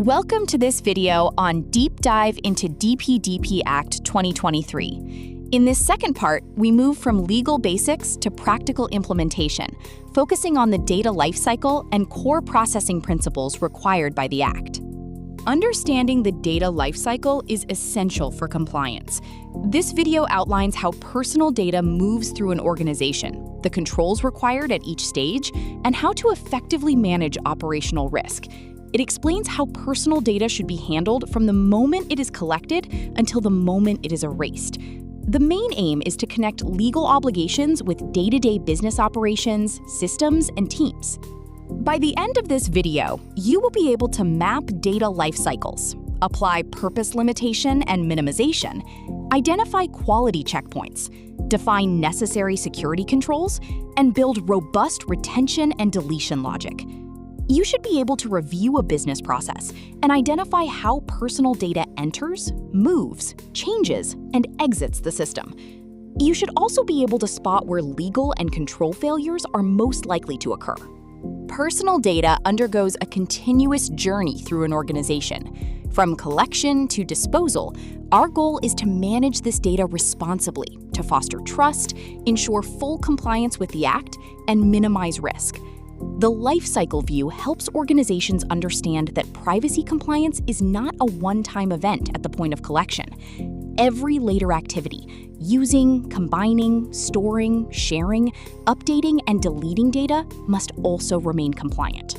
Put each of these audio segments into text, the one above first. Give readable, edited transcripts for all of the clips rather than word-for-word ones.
Welcome to this video on Deep Dive into DPDP Act 2023. In this second part, we move from legal basics to practical implementation, focusing on the data lifecycle and core processing principles required by the Act. Understanding the data lifecycle is essential for compliance. This video outlines how personal data moves through an organization, the controls required at each stage, and how to effectively manage operational risk. It explains how personal data should be handled from the moment it is collected until the moment it is erased. The main aim is to connect legal obligations with day-to-day business operations, systems, and teams. By the end of this video, you will be able to map data life cycles, apply purpose limitation and minimization, identify quality checkpoints, define necessary security controls, and build robust retention and deletion logic. You should be able to review a business process and identify how personal data enters, moves, changes, and exits the system. You should also be able to spot where legal and control failures are most likely to occur. Personal data undergoes a continuous journey through an organization. From collection to disposal, our goal is to manage this data responsibly, to foster trust, ensure full compliance with the Act, and minimize risk. The lifecycle view helps organizations understand that privacy compliance is not a one-time event at the point of collection. Every later activity, using, combining, storing, sharing, updating, and deleting data must also remain compliant.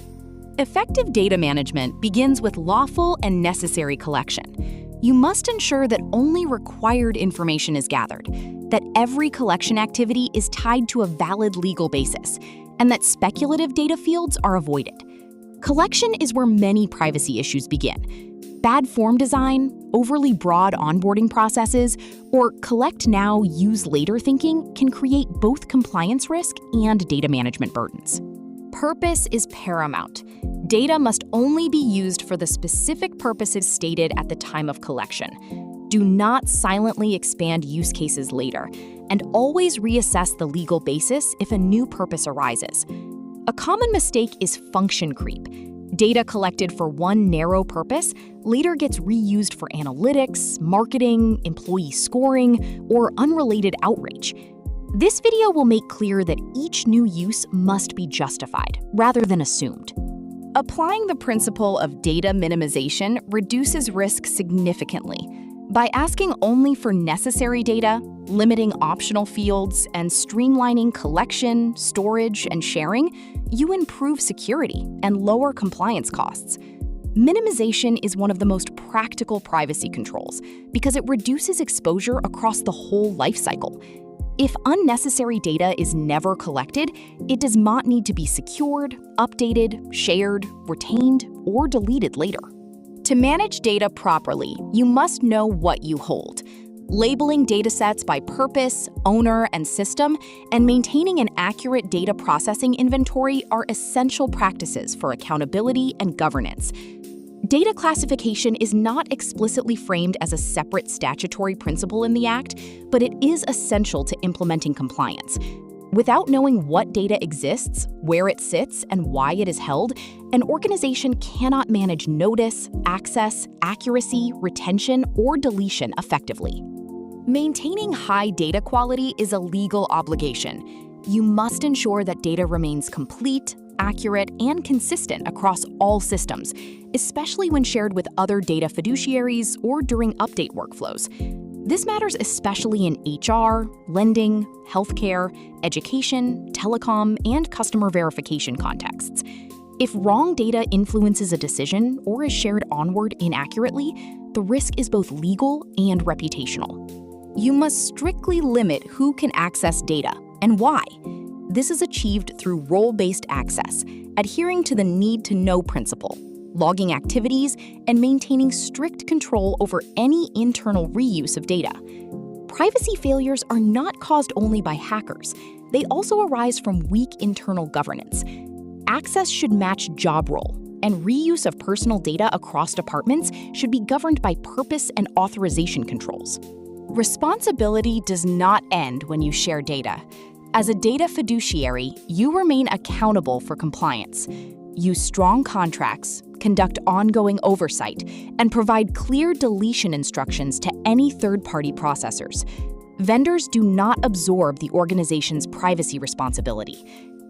Effective data management begins with lawful and necessary collection. You must ensure that only required information is gathered, that every collection activity is tied to a valid legal basis, and that speculative data fields are avoided. Collection is where many privacy issues begin. Bad form design, overly broad onboarding processes, or collect now, use later thinking can create both compliance risk and data management burdens. Purpose is paramount. Data must only be used for the specific purposes stated at the time of collection. Do not silently expand use cases later, and always reassess the legal basis if a new purpose arises. A common mistake is function creep. Data collected for one narrow purpose later gets reused for analytics, marketing, employee scoring, or unrelated outreach. This video will make clear that each new use must be justified, rather than assumed. Applying the principle of data minimization reduces risk significantly. By asking only for necessary data, limiting optional fields, and streamlining collection, storage, and sharing, you improve security and lower compliance costs. Minimization is one of the most practical privacy controls because it reduces exposure across the whole lifecycle. If unnecessary data is never collected, it does not need to be secured, updated, shared, retained, or deleted later. To manage data properly, you must know what you hold. Labeling datasets by purpose, owner, and system, and maintaining an accurate data processing inventory are essential practices for accountability and governance. Data classification is not explicitly framed as a separate statutory principle in the Act, but it is essential to implementing compliance. Without knowing what data exists, where it sits, and why it is held, an organization cannot manage notice, access, accuracy, retention, or deletion effectively. Maintaining high data quality is a legal obligation. You must ensure that data remains complete, accurate, and consistent across all systems, especially when shared with other data fiduciaries or during update workflows. This matters especially in HR, lending, healthcare, education, telecom, and customer verification contexts. If wrong data influences a decision or is shared onward inaccurately, the risk is both legal and reputational. You must strictly limit who can access data and why. This is achieved through role-based access, adhering to the need-to-know principle, logging activities, and maintaining strict control over any internal reuse of data. Privacy failures are not caused only by hackers. They also arise from weak internal governance. Access should match job role, and reuse of personal data across departments should be governed by purpose and authorization controls. Responsibility does not end when you share data. As a data fiduciary, you remain accountable for compliance. Use strong contracts, conduct ongoing oversight, and provide clear deletion instructions to any third-party processors. Vendors do not absorb the organization's privacy responsibility.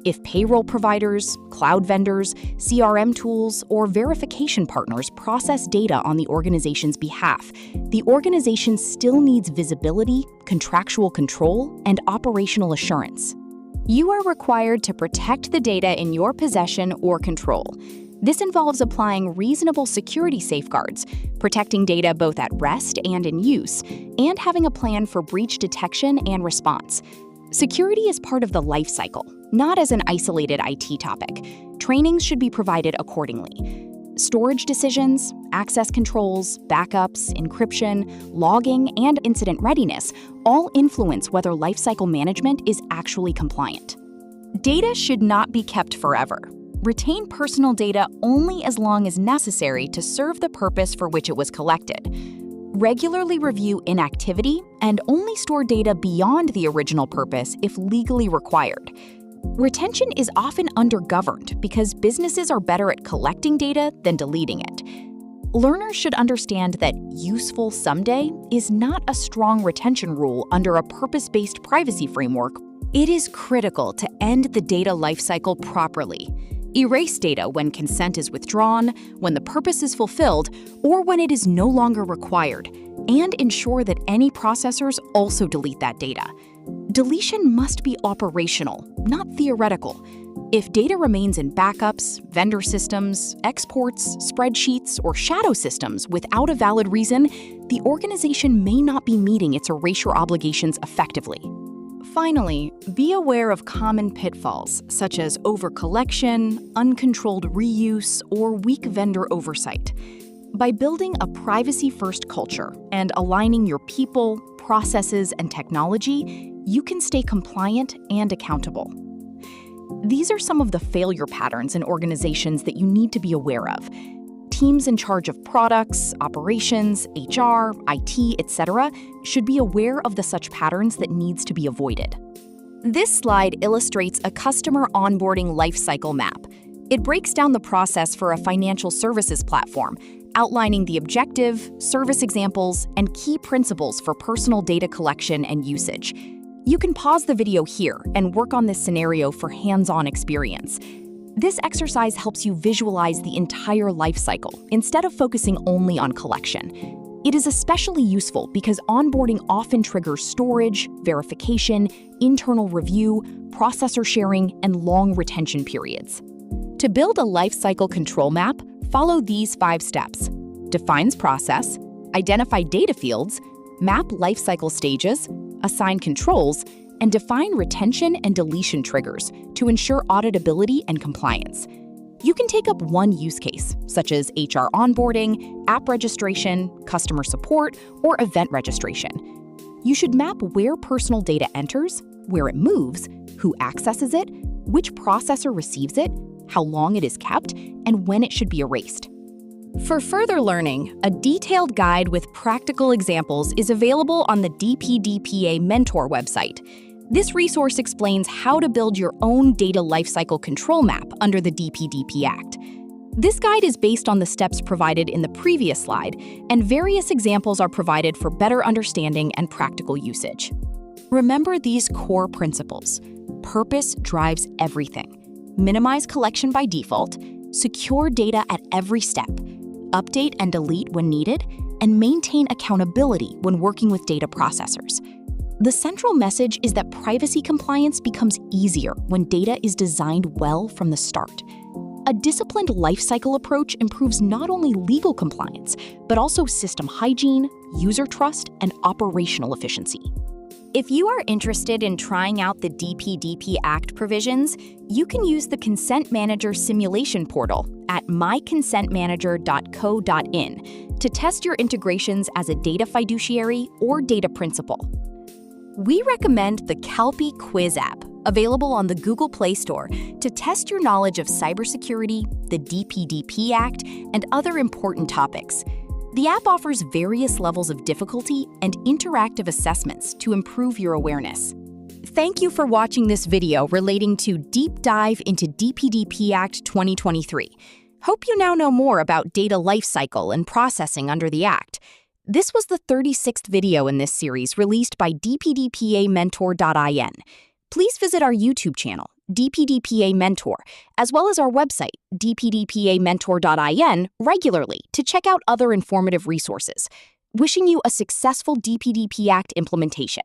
If payroll providers, cloud vendors, CRM tools, or verification partners process data on the organization's behalf, the organization still needs visibility, contractual control, and operational assurance. You are required to protect the data in your possession or control. This involves applying reasonable security safeguards, protecting data both at rest and in use, and having a plan for breach detection and response. Security is part of the lifecycle, not as an isolated IT topic. Trainings should be provided accordingly. Storage decisions, access controls, backups, encryption, logging, and incident readiness all influence whether lifecycle management is actually compliant. Data should not be kept forever. Retain personal data only as long as necessary to serve the purpose for which it was collected. Regularly review inactivity and only store data beyond the original purpose if legally required. Retention is often undergoverned because businesses are better at collecting data than deleting it. Learners should understand that useful someday is not a strong retention rule under a purpose-based privacy framework. It is critical to end the data lifecycle properly. Erase data when consent is withdrawn, when the purpose is fulfilled, or when it is no longer required, and ensure that any processors also delete that data. Deletion must be operational, not theoretical. If data remains in backups, vendor systems, exports, spreadsheets, or shadow systems without a valid reason, the organization may not be meeting its erasure obligations effectively. Finally, be aware of common pitfalls such as overcollection, uncontrolled reuse, or weak vendor oversight. By building a privacy-first culture and aligning your people, processes, and technology, you can stay compliant and accountable. These are some of the failure patterns in organizations that you need to be aware of. Teams in charge of products, operations, HR, IT, etc. should be aware of the such patterns that needs to be avoided. This slide illustrates a customer onboarding lifecycle map. It breaks down the process for a financial services platform, outlining the objective, service examples, and key principles for personal data collection and usage. You can pause the video here and work on this scenario for hands-on experience. This exercise helps you visualize the entire life cycle instead of focusing only on collection. It is especially useful because onboarding often triggers storage, verification, internal review, processor sharing, and long retention periods. To build a lifecycle control map, follow these 5 steps. Defines process, identify data fields, map lifecycle stages, assign controls, and define retention and deletion triggers to ensure auditability and compliance. You can take up one use case, such as HR onboarding, app registration, customer support, or event registration. You should map where personal data enters, where it moves, who accesses it, which processor receives it, how long it is kept, and when it should be erased. For further learning, a detailed guide with practical examples is available on the DPDP Mentor website. This resource explains how to build your own data lifecycle control map under the DPDP Act. This guide is based on the steps provided in the previous slide, and various examples are provided for better understanding and practical usage. Remember these core principles. Purpose drives everything. Minimize collection by default, secure data at every step, update and delete when needed, and maintain accountability when working with data processors. The central message is that privacy compliance becomes easier when data is designed well from the start. A disciplined lifecycle approach improves not only legal compliance, but also system hygiene, user trust, and operational efficiency. If you are interested in trying out the DPDP Act provisions, you can use the Consent Manager simulation portal at myconsentmanager.co.in to test your integrations as a data fiduciary or data principal. We recommend the Calpi Quiz app, available on the Google Play Store, to test your knowledge of cybersecurity, the DPDP Act, and other important topics. The app offers various levels of difficulty and interactive assessments to improve your awareness. Thank you for watching this video relating to Deep Dive into DPDP Act 2023. Hope you now know more about data lifecycle and processing under the Act. This was the 36th video in this series released by DPDPA Please visit our YouTube channel, DPDPA Mentor, as well as our website, dpdpamentor.in, regularly to check out other informative resources. Wishing you a successful DPDP Act implementation.